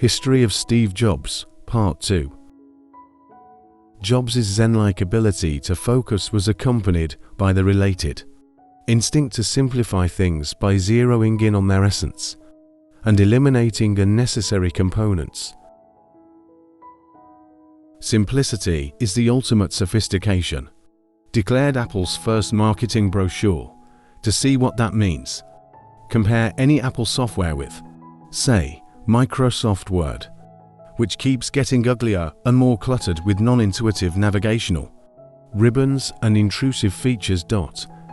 History of Steve Jobs, Part 2. Jobs' Zen-like ability to focus was accompanied by the related instinct to simplify things by zeroing in on their essence and eliminating unnecessary components. Simplicity is the ultimate sophistication, declared Apple's first marketing brochure. To see what that means, compare any Apple software with, say, Microsoft Word, which keeps getting uglier and more cluttered with non-intuitive navigational ribbons and intrusive features.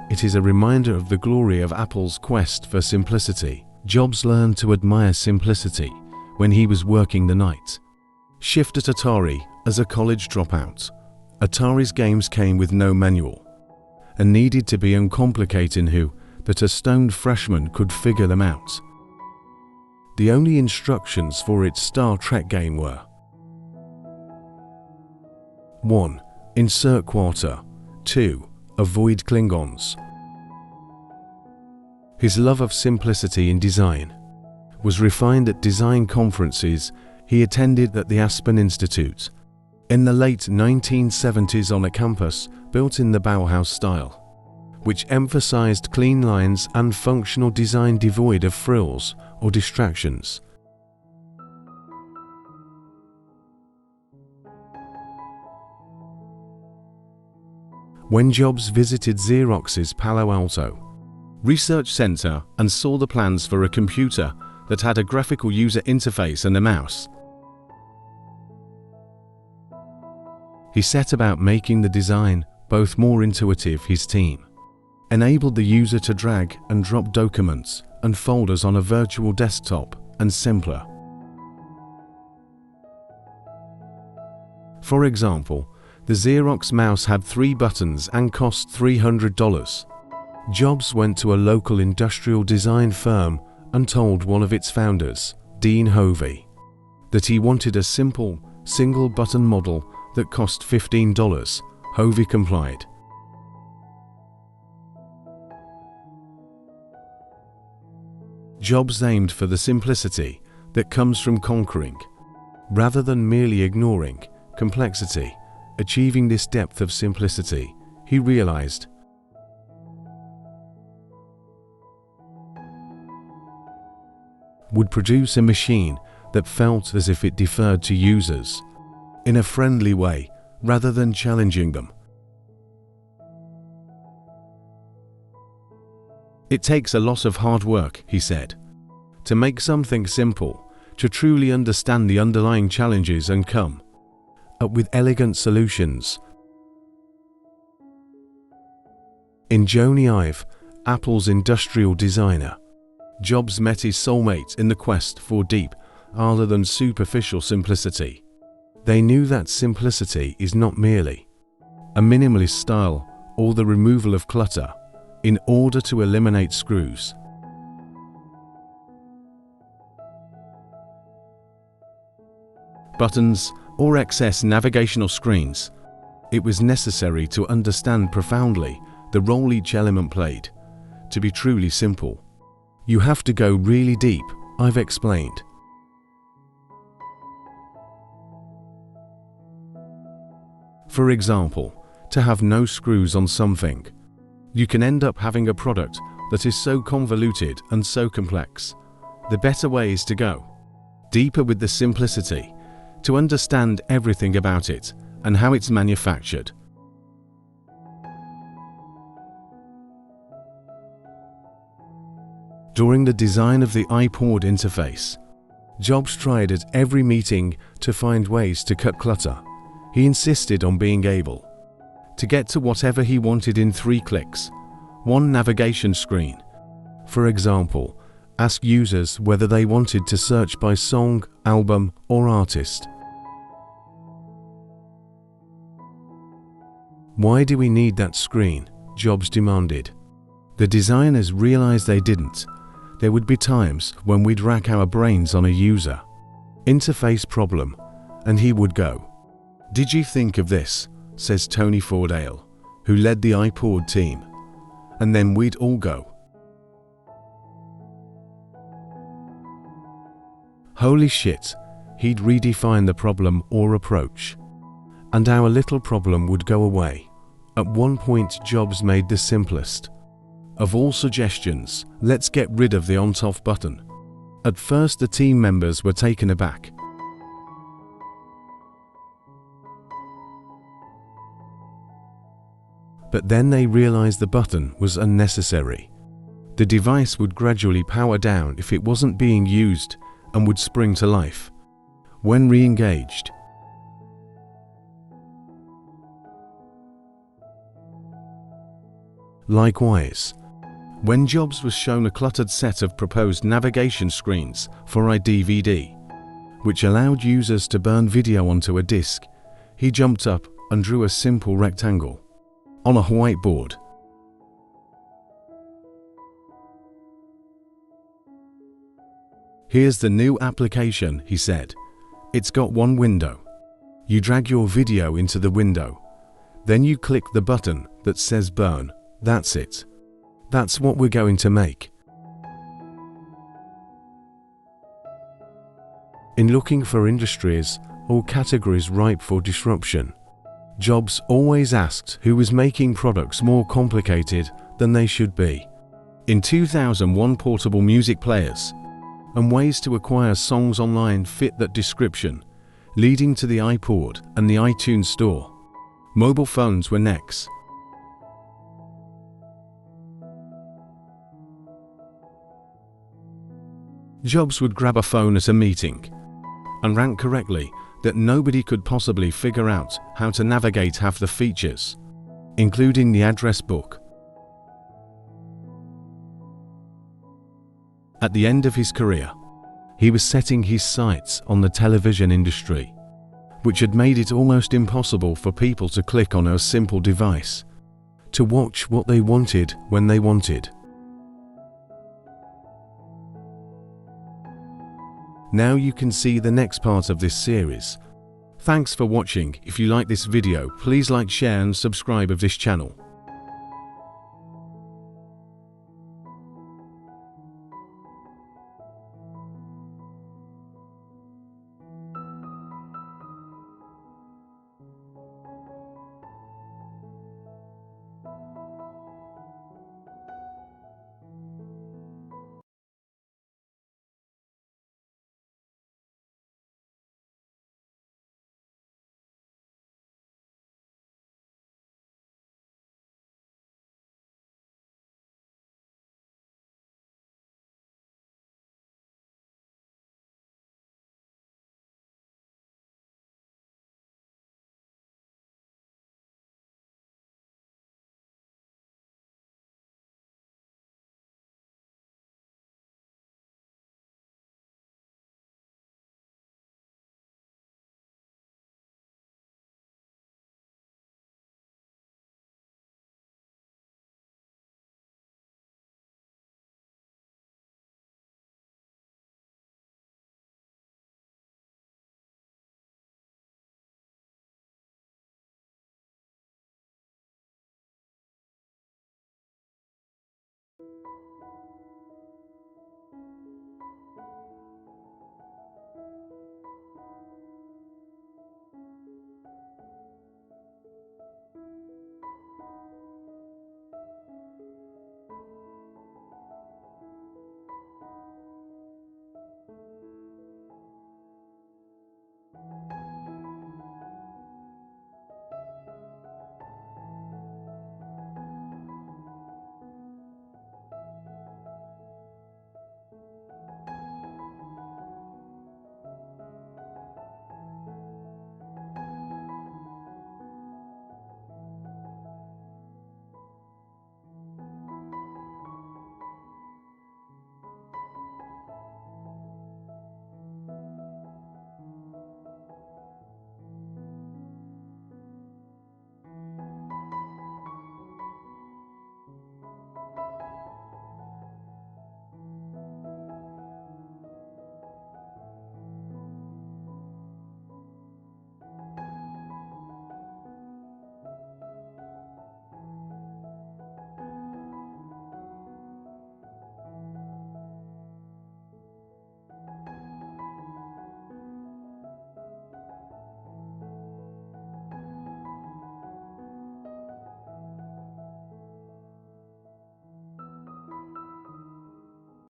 It is a reminder of the glory of Apple's quest for simplicity. Jobs learned to admire simplicity when he was working the night shift at Atari as a college dropout. Atari's games came with no manual and needed to be uncomplicated enough that a stoned freshman could figure them out. The only instructions for its Star Trek game were 1. Insert quarter. 2. Avoid Klingons. His love of simplicity in design was refined at design conferences he attended at the Aspen Institute in the late 1970s on a campus built in the Bauhaus style, which emphasized clean lines and functional design devoid of frills or distractions. When Jobs visited Xerox's Palo Alto research center and saw the plans for a computer that had a graphical user interface and a mouse, he set about making the design both more intuitive. His team enabled the user to drag and drop documents and folders on a virtual desktop and simpler. For example, the Xerox mouse had 3 buttons and cost $300. Jobs went to a local industrial design firm and told one of its founders, Dean Hovey, that he wanted a simple, single-button model that cost $15. Hovey complied. Jobs aimed for the simplicity that comes from conquering, rather than merely ignoring, complexity. Achieving this depth of simplicity, he realized, would produce a machine that felt as if it deferred to users in a friendly way rather than challenging them. It takes a lot of hard work, he said, to make something simple, to truly understand the underlying challenges and come up with elegant solutions. In Jony Ive, Apple's industrial designer, Jobs met his soulmate in the quest for deep, rather than superficial simplicity. They knew that simplicity is not merely a minimalist style or the removal of clutter in order to eliminate screws. Buttons or excess navigational screens. It was necessary to understand profoundly the role each element played. To be truly simple, you have to go really deep, I've explained. For example, to have no screws on something, you can end up having a product that is so convoluted and so complex. The better way is to go deeper with the simplicity, to understand everything about it and how it's manufactured. During the design of the iPod interface, Jobs tried at every meeting to find ways to cut clutter. He insisted on being able to get to whatever he wanted in 3 clicks. One navigation screen. For example, ask users whether they wanted to search by song, album, or artist. Why do we need that screen? Jobs demanded. The designers realized they didn't. There would be times when we'd rack our brains on a user interface problem, and he would go, "Did you think of this?" says Tony Fordale, who led the iPod team. And then we'd all go, "Holy shit, he'd redefine the problem or approach, and our little problem would go away. At one point, Jobs made the simplest of all suggestions: let's get rid of the on-off button. At first, the team members were taken aback. But then they realized the button was unnecessary. The device would gradually power down if it wasn't being used and would spring to life when re-engaged. Likewise, when Jobs was shown a cluttered set of proposed navigation screens for iDVD, which allowed users to burn video onto a disk, he jumped up and drew a simple rectangle on a whiteboard. "Here's the new application," he said. "It's got one window. You drag your video into the window. Then you click the button that says burn. That's it. That's what we're going to make." In looking for industries or categories ripe for disruption, Jobs always asked who was making products more complicated than they should be. In 2001, portable music players and ways to acquire songs online fit that description, leading to the iPod and the iTunes Store. Mobile phones were next. Jobs would grab a phone at a meeting and rank correctly that nobody could possibly figure out how to navigate half the features, including the address book. At the end of his career, he was setting his sights on the television industry, which had made it almost impossible for people to click on a simple device to watch what they wanted when they wanted. Now you can see the next part of this series. Thanks for watching. If you like this video, please like, share and subscribe of this channel.